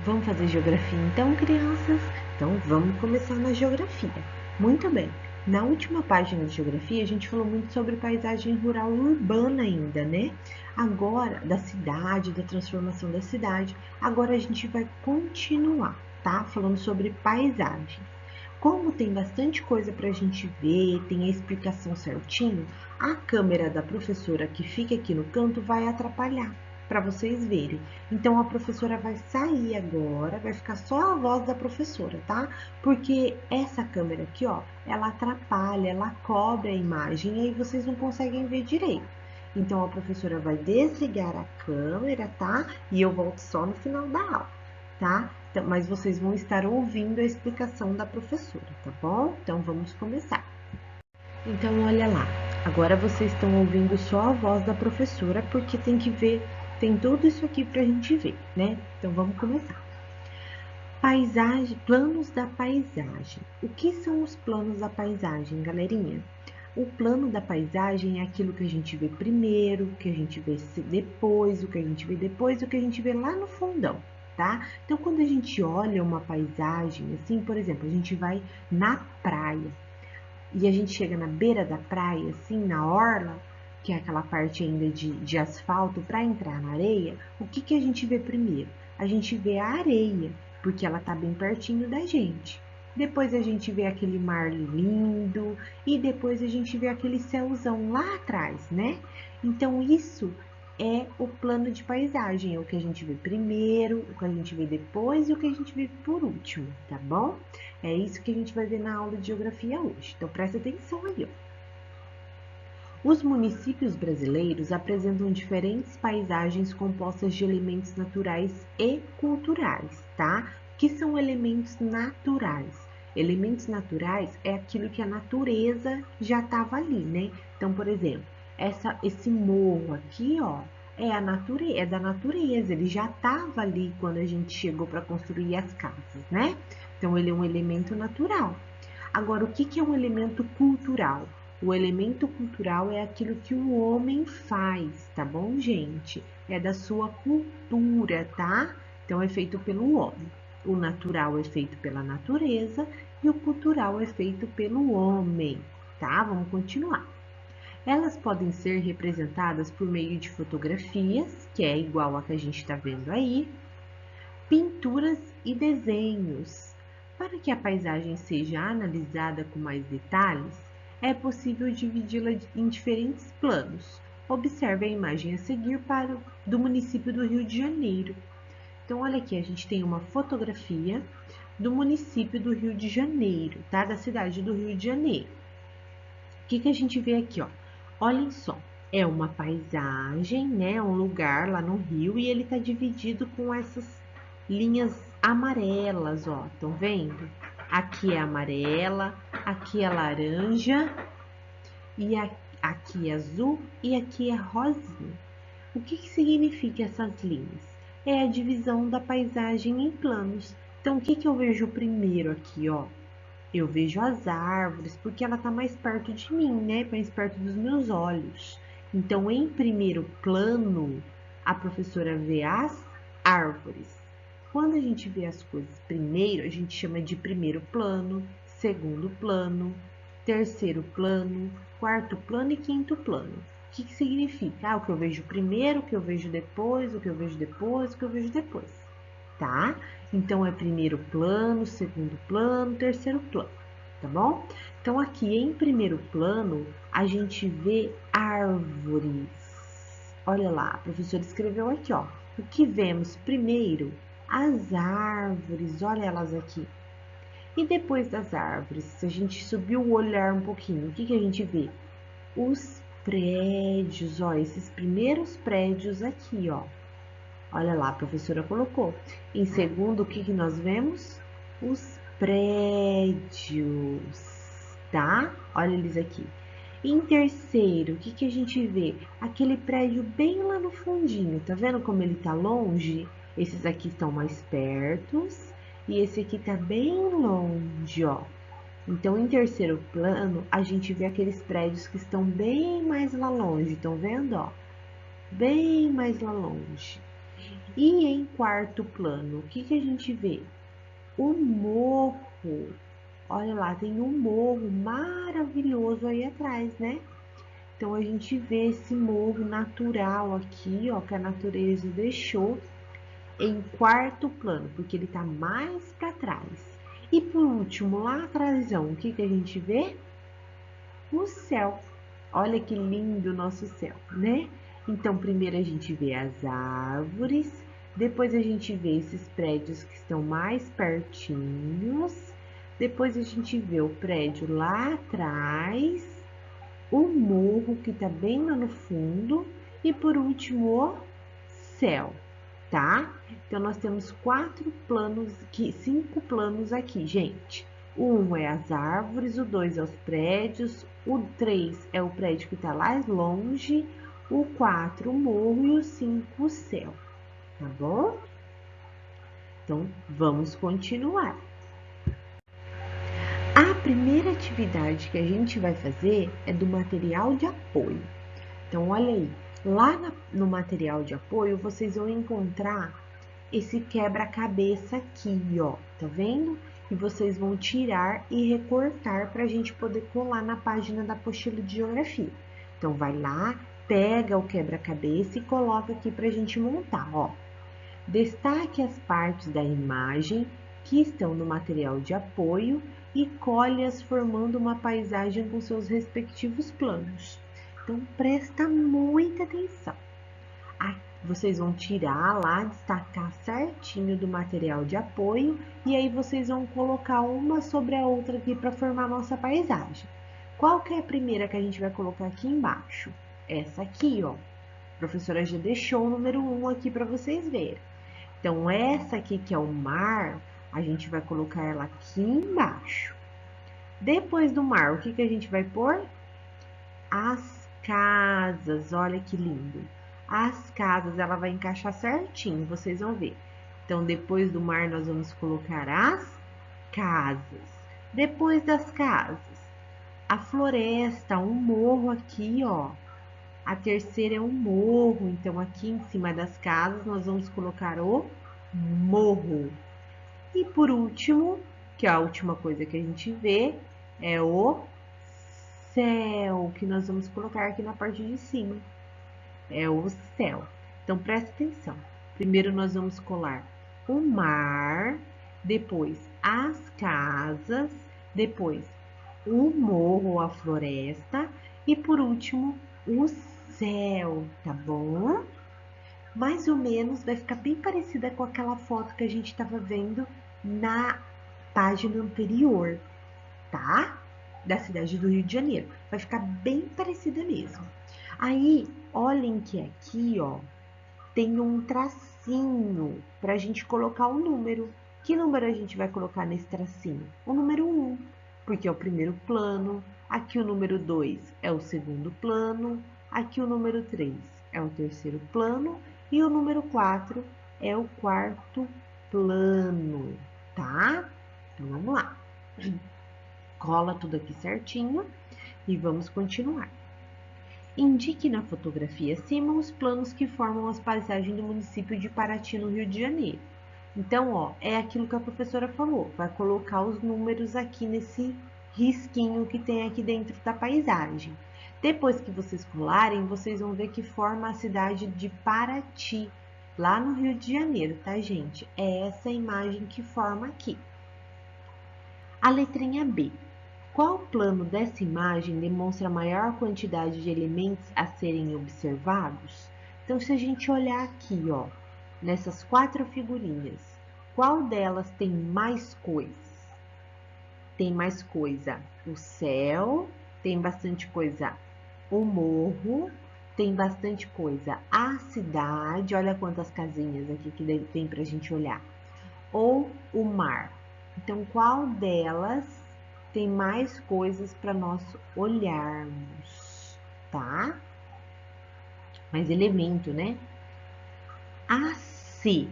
Vamos fazer geografia então, crianças? Então vamos começar na geografia. Muito bem. Na última página de geografia, a gente falou muito sobre paisagem rural e urbana ainda, né? Agora, da cidade, da transformação da cidade. Agora a gente vai continuar, tá? Falando sobre paisagem. Como tem bastante coisa para a gente ver, tem a explicação certinho, a câmera da professora que fica aqui no canto vai atrapalhar para vocês verem. Então a professora vai sair agora, vai ficar só a voz da professora, tá? Porque essa câmera aqui, ó, ela atrapalha, ela cobre a imagem e aí vocês não conseguem ver direito. Então a professora vai desligar a câmera, tá? E eu volto só no final da aula, tá? Então, mas vocês vão estar ouvindo a explicação da professora, tá bom? Então vamos começar. Então olha lá, agora vocês estão ouvindo só a voz da professora porque tem que ver, tem tudo isso aqui para a gente ver, né? Então vamos começar. Paisagem, planos da paisagem. O que são os planos da paisagem, galerinha? O plano da paisagem é aquilo que a gente vê primeiro, que a gente vê depois, o que a gente vê depois, o que a gente vê lá no fundão, tá? Então, quando a gente olha uma paisagem, assim, por exemplo, a gente vai na praia e a gente chega na beira da praia, assim, na orla, que é aquela parte ainda de asfalto para entrar na areia, o que, que a gente vê primeiro? A gente vê a areia, porque ela tá bem pertinho da gente. Depois a gente vê aquele mar lindo e depois a gente vê aquele céuzão lá atrás, né? Então isso é o plano de paisagem, é o que a gente vê primeiro, o que a gente vê depois e o que a gente vê por último, tá bom? É isso que a gente vai ver na aula de geografia hoje. Então presta atenção aí, ó. Os municípios brasileiros apresentam diferentes paisagens compostas de elementos naturais e culturais, tá? Que são elementos naturais. Elementos naturais é aquilo que a natureza já estava ali, né? Então, por exemplo, esse morro aqui, ó, é da natureza, ele já estava ali quando a gente chegou para construir as casas, né? Então, ele é um elemento natural. Agora, o que é um elemento cultural? O elemento cultural é aquilo que o homem faz, tá bom, gente? É da sua cultura, tá? Então é feito pelo homem. O natural é feito pela natureza e o cultural é feito pelo homem, tá? Vamos continuar. Elas podem ser representadas por meio de fotografias, que é igual a que a gente está vendo aí, pinturas e desenhos. Para que a paisagem seja analisada com mais detalhes, é possível dividi-la em diferentes planos. Observe a imagem a seguir do município do Rio de Janeiro. Então, olha aqui, a gente tem uma fotografia do município do Rio de Janeiro, tá? Da cidade do Rio de Janeiro. O que a gente vê aqui, ó? Olhem só, é uma paisagem, né? Um lugar lá no Rio e ele tá dividido com essas linhas amarelas, ó. Estão vendo? Aqui é amarela, aqui é laranja e aqui é azul e aqui é rosinha. O que significa essas linhas? É a divisão da paisagem em planos. Então, o que eu vejo primeiro aqui, ó? Eu vejo as árvores, porque ela está mais perto de mim, né? Mais perto dos meus olhos. Então, em primeiro plano, a professora vê as árvores. Quando a gente vê as coisas primeiro, a gente chama de primeiro plano, segundo plano, terceiro plano, quarto plano e quinto plano. O que significa? Ah, o que eu vejo primeiro, o que eu vejo depois, o que eu vejo depois, o que eu vejo depois, tá? Então é primeiro plano, segundo plano, terceiro plano, tá bom? Então aqui em primeiro plano a gente vê árvores. Olha lá, a professora escreveu aqui, ó. O que vemos primeiro? As árvores, olha elas aqui. E depois das árvores, se a gente subir o olhar um pouquinho, o que a gente vê? Os prédios, ó, esses primeiros prédios aqui, ó. Olha lá, a professora colocou. Em segundo, o que nós vemos? Os prédios, tá? Olha eles aqui. Em terceiro, o que a gente vê? Aquele prédio bem lá no fundinho, tá vendo como ele tá longe? Esses aqui estão mais pertos e esse aqui tá bem longe, ó. Então, em terceiro plano, a gente vê aqueles prédios que estão bem mais lá longe, estão vendo, ó? Bem mais lá longe. E em quarto plano, o que a gente vê? O morro. Olha lá, tem um morro maravilhoso aí atrás, né? Então, a gente vê esse morro natural aqui, ó, que a natureza deixou em quarto plano, porque ele tá mais para trás. E por último, lá atrás, o que a gente vê? O céu. Olha que lindo o nosso céu, né? Então, primeiro a gente vê as árvores, depois a gente vê esses prédios que estão mais pertinhos, depois a gente vê o prédio lá atrás, o morro que tá bem lá no fundo e por último o céu, tá? Então nós temos cinco planos aqui, gente. O 1 é as árvores, o 2 é os prédios, o 3 é o prédio que está lá longe, o 4 o morro e o 5 o céu, tá bom? Então vamos continuar. A primeira atividade que a gente vai fazer é do material de apoio. Então, olha aí, no material de apoio vocês vão encontrar esse quebra-cabeça aqui, ó, tá vendo? E vocês vão tirar e recortar para a gente poder colar na página da apostila de geografia. Então, vai lá, pega o quebra-cabeça e coloca aqui para a gente montar, ó. Destaque as partes da imagem que estão no material de apoio e colhe-as formando uma paisagem com seus respectivos planos. Então, presta muita atenção. Vocês vão tirar lá, destacar certinho do material de apoio e aí vocês vão colocar uma sobre a outra aqui para formar a nossa paisagem. Qual que é a primeira que a gente vai colocar aqui embaixo? Essa aqui, ó. A professora já deixou o número 1 aqui para vocês verem. Então, essa aqui que é o mar, a gente vai colocar ela aqui embaixo. Depois do mar, o que a gente vai pôr? As casas, olha que lindo. As casas, ela vai encaixar certinho, vocês vão ver. Então, depois do mar, nós vamos colocar as casas. Depois das casas, a floresta, um morro aqui, ó. A terceira é um morro, então aqui em cima das casas nós vamos colocar o morro. E por último, que é a última coisa que a gente vê, é o céu, que nós vamos colocar aqui na parte de cima. É o céu. Então, presta atenção. Primeiro nós vamos colar o mar, depois as casas, depois o morro, a floresta e por último o céu, tá bom? Mais ou menos vai ficar bem parecida com aquela foto que a gente estava vendo na página anterior, tá? Da cidade do Rio de Janeiro. Vai ficar bem parecida mesmo. Aí, olhem que aqui, ó, tem um tracinho para a gente colocar o número. Que número a gente vai colocar nesse tracinho? O número 1, porque é o primeiro plano. Aqui o número 2 é o segundo plano. Aqui o número 3 é o terceiro plano. E o número 4 é o quarto plano, tá? Então, vamos lá. Cola tudo aqui certinho e vamos continuar. Indique na fotografia acima os planos que formam as paisagens do município de Paraty, no Rio de Janeiro. Então, ó, é aquilo que a professora falou, vai colocar os números aqui nesse risquinho que tem aqui dentro da paisagem. Depois que vocês colarem, vocês vão ver que forma a cidade de Paraty, lá no Rio de Janeiro, tá, gente? É essa imagem que forma aqui. A letrinha B. Qual plano dessa imagem demonstra a maior quantidade de elementos a serem observados? Então, se a gente olhar aqui, ó, nessas 4 figurinhas, qual delas tem mais coisas? Tem mais coisa o céu, tem bastante coisa o morro, tem bastante coisa a cidade, olha quantas casinhas aqui que tem pra gente olhar, ou o mar. Então, qual delas tem mais coisas para nós olharmos, tá? Mais elemento, né? A C,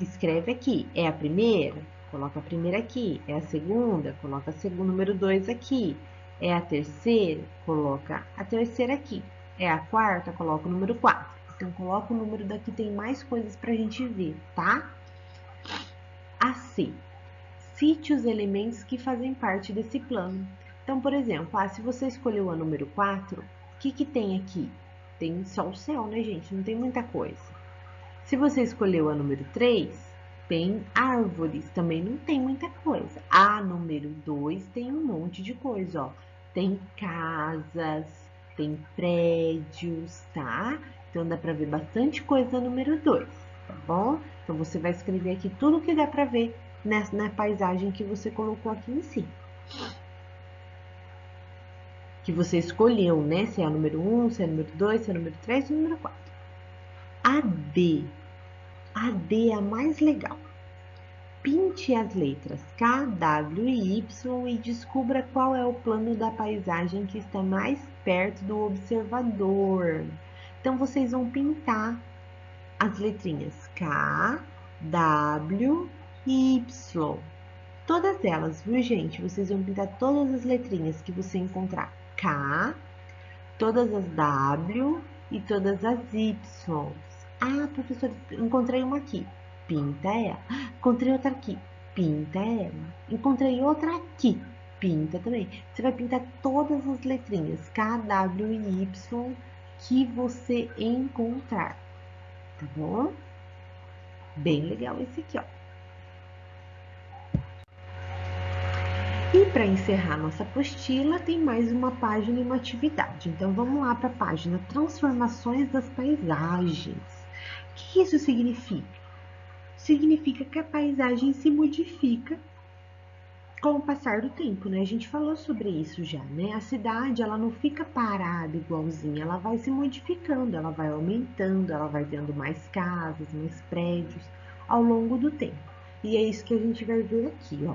escreve aqui, é a primeira? Coloca a primeira aqui. É a segunda? Coloca a segunda, número 2 aqui. É a terceira? Coloca a terceira aqui. É a quarta? Coloca o número 4. Então, coloca o número daqui, tem mais coisas pra gente ver, tá? AC. Cite os elementos que fazem parte desse plano. Então, por exemplo, se você escolheu a número 4, o que tem aqui? Tem só o céu, né, gente? Não tem muita coisa. Se você escolheu a número 3, tem árvores, também não tem muita coisa. A número 2 tem um monte de coisa, ó. Tem casas, tem prédios, tá? Então dá pra ver bastante coisa no número 2, tá bom? Então você vai escrever aqui tudo que dá pra ver na paisagem que você colocou aqui em cima. Que você escolheu, né? Se é a número 1, se é a número 2, se é a número 3 ou a número 4. A D. A D é a mais legal. Pinte as letras K, W e Y e descubra qual é o plano da paisagem que está mais perto do observador. Então, vocês vão pintar as letrinhas K, W e Y. Todas elas, viu, gente? Vocês vão pintar todas as letrinhas que você encontrar. K, todas as W e todas as Y. Professor, encontrei uma aqui. Pinta ela. Encontrei outra aqui. Pinta ela. Encontrei outra aqui. Pinta também. Você vai pintar todas as letrinhas K, W e Y que você encontrar. Tá bom? Bem legal esse aqui, ó. E para encerrar nossa apostila, tem mais uma página e uma atividade. Então, vamos lá para a página Transformações das Paisagens. O que isso significa? Significa que a paisagem se modifica com o passar do tempo, né? A gente falou sobre isso já, né? A cidade, ela não fica parada igualzinha, ela vai se modificando, ela vai aumentando, ela vai tendo mais casas, mais prédios ao longo do tempo. E é isso que a gente vai ver aqui, ó.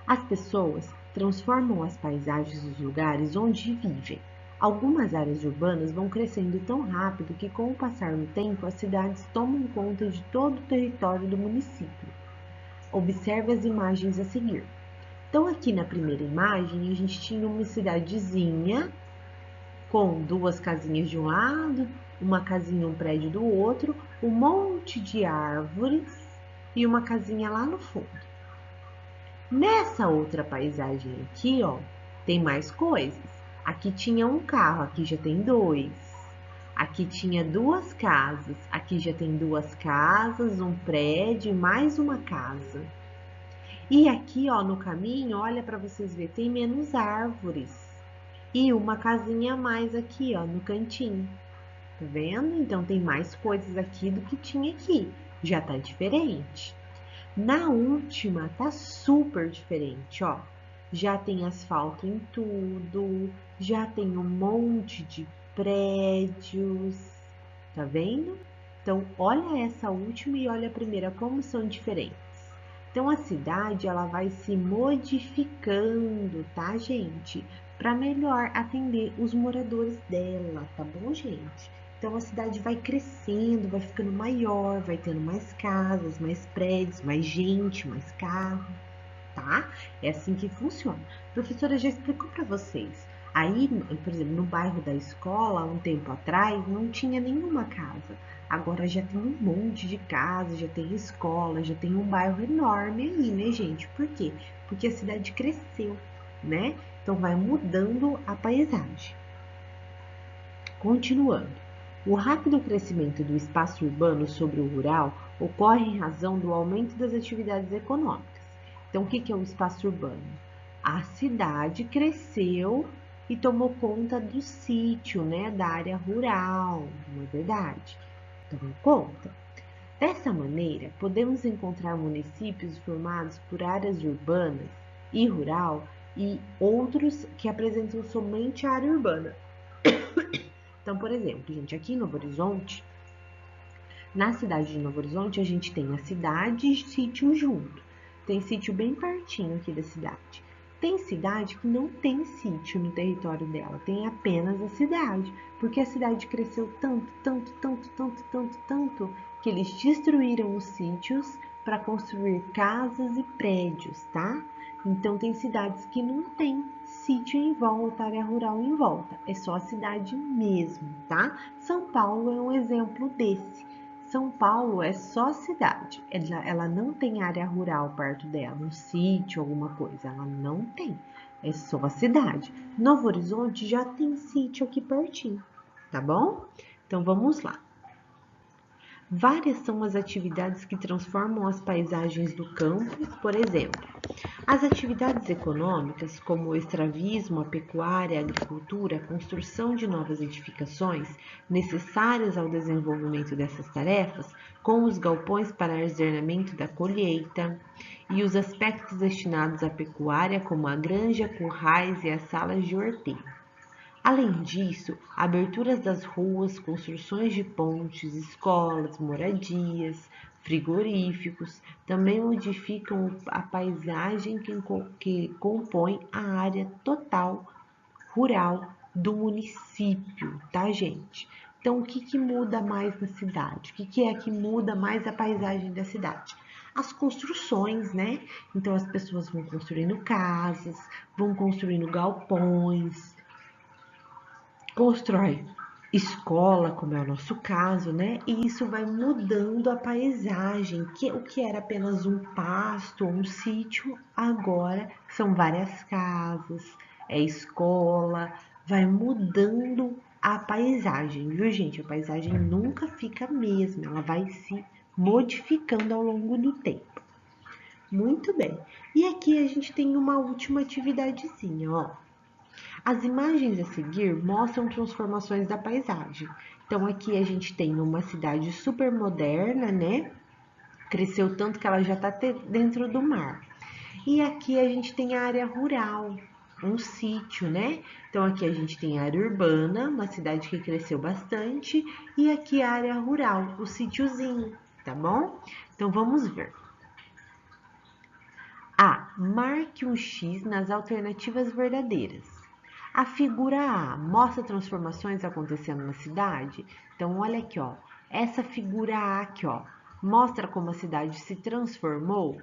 As pessoas transformam as paisagens dos lugares onde vivem. Algumas áreas urbanas vão crescendo tão rápido que, com o passar do tempo, as cidades tomam conta de todo o território do município. Observe as imagens a seguir. Então, aqui na primeira imagem, a gente tinha uma cidadezinha com duas casinhas de um lado, uma casinha, um prédio do outro, um monte de árvores e uma casinha lá no fundo. Nessa outra paisagem aqui, ó, tem mais coisas. Aqui tinha um carro, aqui já tem dois. Aqui tinha duas casas, aqui já tem duas casas, um prédio e mais uma casa. E aqui, ó, no caminho, olha para vocês verem, tem menos árvores. E uma casinha a mais aqui, ó, no cantinho. Tá vendo? Então tem mais coisas aqui do que tinha aqui. Já tá diferente. Na última, tá super diferente, ó. Já tem asfalto em tudo, já tem um monte de prédios, tá vendo? Então, olha essa última e olha a primeira, como são diferentes. Então, a cidade, ela vai se modificando, tá, gente? Para melhor atender os moradores dela, tá bom, gente? Então, a cidade vai crescendo, vai ficando maior, vai tendo mais casas, mais prédios, mais gente, mais carro, tá? É assim que funciona. A professora já explicou para vocês. Aí, por exemplo, no bairro da escola, um tempo atrás, não tinha nenhuma casa. Agora já tem um monte de casa, já tem escola, já tem um bairro enorme aí, né, gente? Por quê? Porque a cidade cresceu, né? Então vai mudando a paisagem. Continuando. O rápido crescimento do espaço urbano sobre o rural ocorre em razão do aumento das atividades econômicas. Então, o que é o espaço urbano? A cidade cresceu e tomou conta do sítio, né, da área rural, não é verdade? Tomou conta. Dessa maneira, podemos encontrar municípios formados por áreas urbanas e rural e outros que apresentam somente a área urbana. Então, por exemplo, gente, aqui em Novo Horizonte, na cidade de Novo Horizonte, a gente tem a cidade e sítio junto. Tem sítio bem pertinho aqui da cidade. Tem cidade que não tem sítio no território dela, tem apenas a cidade, porque a cidade cresceu tanto, que eles destruíram os sítios para construir casas e prédios, tá? Então, tem cidades que não tem sítio em volta, área rural em volta. É só a cidade mesmo, tá? São Paulo é um exemplo desse. São Paulo é só cidade. Ela não tem área rural perto dela, um sítio, alguma coisa. Ela não tem. É só a cidade. Novo Horizonte já tem sítio aqui pertinho, tá bom? Então, vamos lá. Várias são as atividades que transformam as paisagens do campo, por exemplo. As atividades econômicas, como o extravismo, a pecuária, a agricultura, a construção de novas edificações, necessárias ao desenvolvimento dessas tarefas, com os galpões para armazenamento da colheita, e os aspectos destinados à pecuária, como a granja, currais e as salas de ordenha. Além disso, aberturas das ruas, construções de pontes, escolas, moradias, frigoríficos também modificam a paisagem que compõe a área total rural do município, tá, gente? Então, o que muda mais na cidade? O que é que muda mais a paisagem da cidade? As construções, né? Então, as pessoas vão construindo casas, vão construindo galpões, constrói escola, como é o nosso caso, né? E isso vai mudando a paisagem, que o que era apenas um pasto ou um sítio, agora são várias casas, é escola, vai mudando a paisagem, viu, gente? A paisagem nunca fica a mesma, ela vai se modificando ao longo do tempo. Muito bem. E aqui a gente tem uma última atividadezinha, ó. As imagens a seguir mostram transformações da paisagem. Então, aqui a gente tem uma cidade super moderna, né? Cresceu tanto que ela já está dentro do mar. E aqui a gente tem a área rural, um sítio, né? Então, aqui a gente tem a área urbana, uma cidade que cresceu bastante, e aqui a área rural, o sítiozinho, tá bom? Então, vamos ver. A. Marque um X nas alternativas verdadeiras. A figura A mostra transformações acontecendo na cidade? Então, olha aqui, ó. Essa figura A aqui, ó, mostra como a cidade se transformou.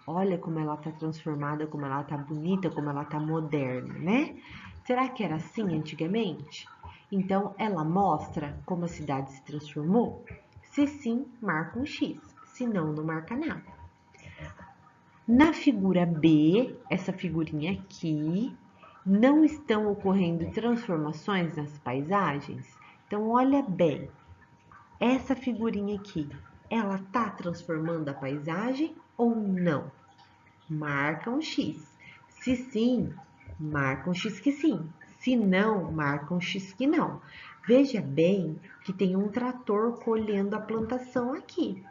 Olha como ela tá transformada, como ela tá bonita, como ela tá moderna, né? Será que era assim antigamente? Então, ela mostra como a cidade se transformou? Se sim, marca um X. Se não, não marca nada. Na figura B, essa figurinha aqui, não estão ocorrendo transformações nas paisagens? Então, olha bem, essa figurinha aqui, ela tá transformando a paisagem ou não? Marca um X. Se sim, marca um X que sim. Se não, marca um X que não. Veja bem que tem um trator colhendo a plantação aqui.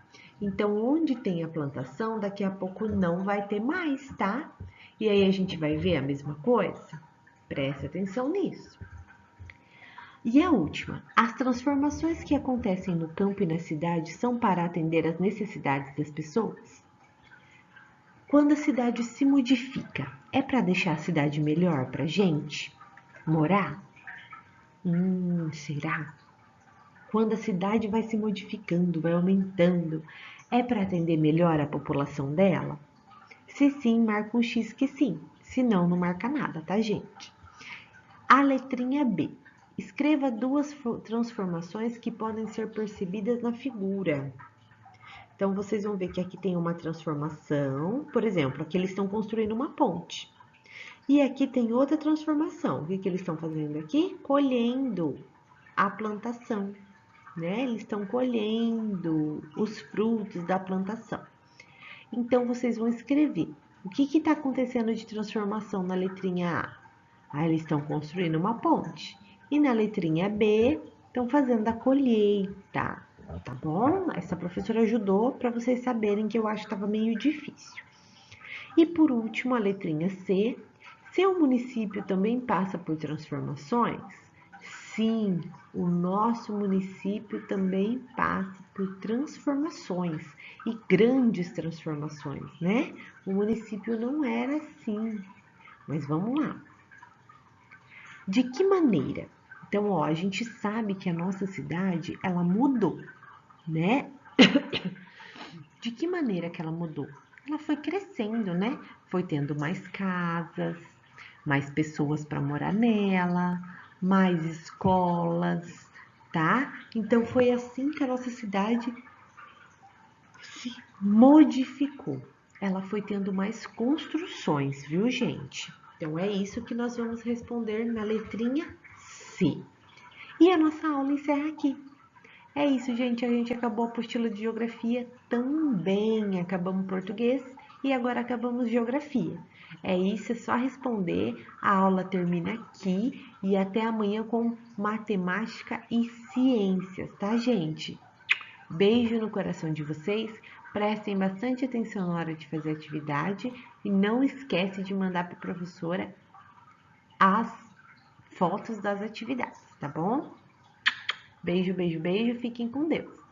Então, onde tem a plantação, daqui a pouco não vai ter mais, tá? E aí a gente vai ver a mesma coisa? Preste atenção nisso. E a última, as transformações que acontecem no campo e na cidade são para atender às necessidades das pessoas? Quando a cidade se modifica, é para deixar a cidade melhor para a gente morar? Será? Quando a cidade vai se modificando, vai aumentando, é para atender melhor a população dela? Se sim, marca um X que sim. Se não, não marca nada, tá, gente? A letrinha B. Escreva duas transformações que podem ser percebidas na figura. Então, vocês vão ver que aqui tem uma transformação. Por exemplo, aqui eles estão construindo uma ponte. E aqui tem outra transformação. O que eles estão fazendo aqui? Colhendo a plantação, né? Eles estão colhendo os frutos da plantação. Então, vocês vão escrever o que está acontecendo de transformação na letrinha A. Ah, eles estão construindo uma ponte. E na letrinha B, estão fazendo a colheita, tá bom? Essa professora ajudou para vocês saberem que eu acho que estava meio difícil. E por último, a letrinha C. Seu município também passa por transformações? Sim, o nosso município também passa por transformações e grandes transformações, né? O município não era assim, mas vamos lá. De que maneira? Então, ó, a gente sabe que a nossa cidade, ela mudou, né? De que maneira que ela mudou? ela foi crescendo, né? Foi tendo mais casas, mais pessoas para morar nela, mais escolas, tá? Então foi assim que a nossa cidade se modificou. Ela foi tendo mais construções, viu, gente? Então é isso que nós vamos responder na letrinha C. E a nossa aula encerra aqui. É isso, gente. A gente acabou a apostila de geografia também. Acabamos português e agora acabamos geografia. É isso, é só responder. A aula termina aqui e até amanhã com matemática e ciências, tá, gente? Beijo no coração de vocês. Prestem bastante atenção na hora de fazer a atividade e não esquece de mandar para a professora as fotos das atividades, tá bom? Beijo, beijo, beijo. Fiquem com Deus.